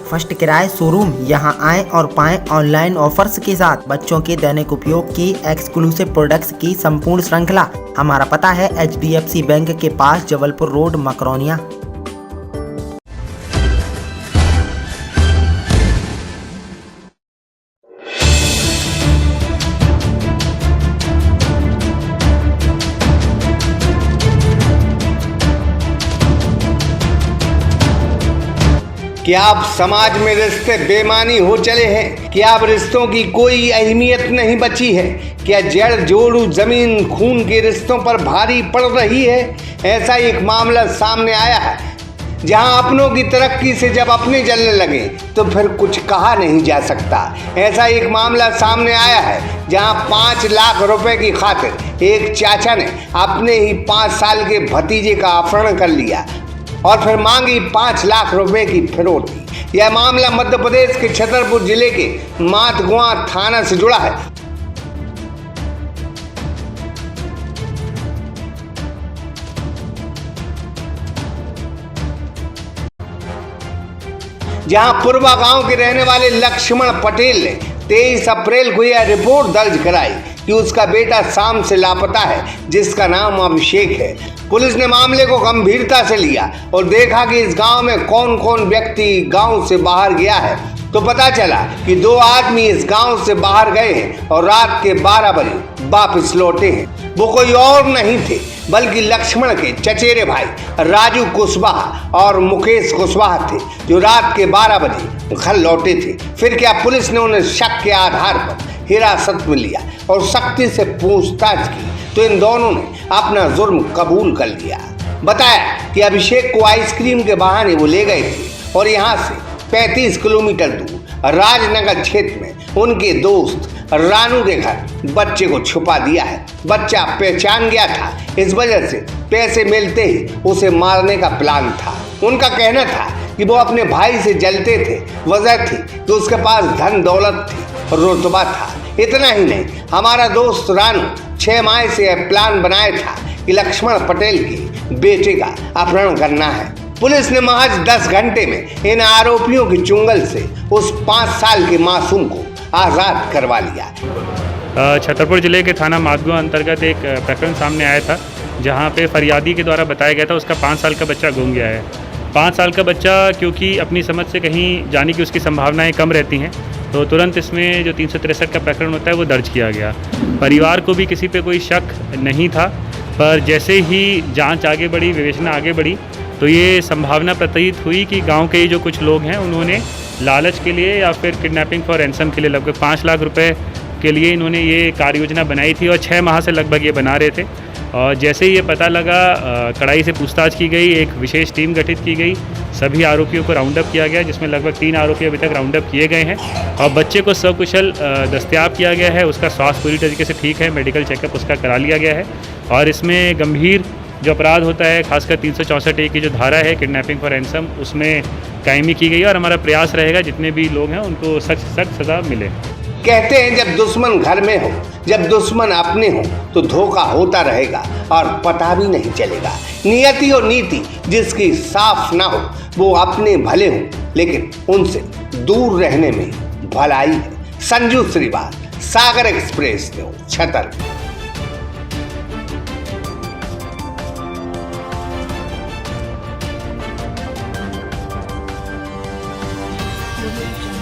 First किराए showroom. यहां आएं और पाएं ऑनलाइन ऑफर्स के साथ बच्चों के दैनिक उपयोग की एक्सक्लूसिव प्रोडक्ट्स की संपूर्ण श्रृंखला। हमारा पता है HDFC बैंक के पास, जबलपुर रोड, मकरौनिया। क्या अब समाज में रिश्ते बेमानी हो चले हैं? क्या अब रिश्तों की कोई अहमियत नहीं बची है? क्या जड़ जोड़ू जमीन खून के रिश्तों पर भारी पड़ रही है? ऐसा एक मामला सामने आया है जहां अपनों की तरक्की से जब अपने जलने लगे तो फिर कुछ कहा नहीं जा सकता। ऐसा एक मामला सामने आया है जहां 5 लाख रुपए की खातिर एक चाचा ने अपने ही 5 साल के भतीजे का अपहरण कर लिया और फिर मांगी 5 लाख रुपए की फिरौती। यह मामला मध्य प्रदेश के छतरपुर जिले के मातगुआ थाना से जुड़ा है। जहां पुरवा गांव के रहने वाले लक्ष्मण पटेल ने 23 अप्रैल को यह रिपोर्ट दर्ज कराई कि उसका बेटा शाम से लापता है, जिसका नाम अभिषेक है। पुलिस ने मामले को गंभीरता से लिया और देखा कि इस गांव में कौन कौन व्यक्ति गांव से बाहर गया है। तो पता चला कि 2 आदमी इस गांव से बाहर गए हैं और रात के 12 बजे वापस लौटे हैं। वो कोई और नहीं थे बल्कि लक्ष्मण के चचेरे भाई राजू कुशवाहा और मुकेश कुशवाहा थे, जो रात के 12 बजे घर लौटे थे। फिर क्या पुलिस ने उन्हें शक के आधार पर हिरासत में लिया और सख्ती से पूछताछ की तो इन दोनों ने अपना जुर्म कबूल कर लिया। बताया कि अभिषेक को आइसक्रीम के बहाने वो ले गए थे और यहाँ से 35 किलोमीटर दूर राजनगर क्षेत्र में उनके दोस्त रानू के घर बच्चे को छुपा दिया है। बच्चा पहचान गया था, इस वजह से पैसे मिलते ही उसे मारने का प्लान था। उनका कहना था कि वो अपने भाई से जलते थे, वजह थी कि उसके पास धन दौलत थी, रुतबा था। इतना ही नहीं, हमारा दोस्त रानू 6 माह से यह प्लान बनाया था कि लक्ष्मण पटेल के बेटे का अपहरण करना है। पुलिस ने महज 10 घंटे में इन आरोपियों की चुंगल से उस 5 साल के मासूम को आज़ाद करवा लिया। छतरपुर जिले के थाना मातगुआ अंतर्गत एक प्रकरण सामने आया था जहां पे फरियादी के द्वारा बताया गया था उसका 5 साल का बच्चा गुम गया है। 5 साल का बच्चा क्योंकि अपनी समझ से कहीं जाने की उसकी संभावनाएं कम रहती हैं, तो तुरंत इसमें जो 363 का प्रकरण होता है वो दर्ज किया गया। परिवार को भी किसी पे कोई शक नहीं था, पर जैसे ही जांच आगे बढ़ी, विवेचना आगे बढ़ी, तो ये संभावना प्रतीत हुई कि गांव के जो कुछ लोग हैं उन्होंने लालच के लिए या फिर किडनैपिंग फॉर रैंसम के लिए लगभग 5 लाख रुपए के लिए इन्होंने ये कार्य योजना बनाई थी और 6 माह से लगभग ये बना रहे थे। और जैसे ही ये पता लगा, कड़ाई से पूछताछ की गई, एक विशेष टीम गठित की गई, सभी आरोपियों को राउंड अप किया गया, जिसमें लगभग 3 आरोपी अभी तक राउंड अप किए गए हैं और बच्चे को सकुशल दस्तयाब किया गया है। उसका स्वास्थ्य पूरी तरीके से ठीक है, मेडिकल चेकअप उसका करा लिया गया है और इसमें गंभीर जो अपराध होता है, खासकर 364A की जो धारा है किडनैपिंग फॉर रैंसम, उसमें कायमी की गई है और हमारा प्रयास रहेगा जितने भी लोग हैं उनको सख्त सज़ा मिले। कहते हैं जब दुश्मन घर में हो, जब दुश्मन अपने हो तो धोखा होता रहेगा और पता भी नहीं चलेगा। नियति और नीति जिसकी साफ ना हो वो अपने भले हो, लेकिन उनसे दूर रहने में भलाई है। Sanju Shriwal, Sagar express news, Chhatarpur. Audio Jungle.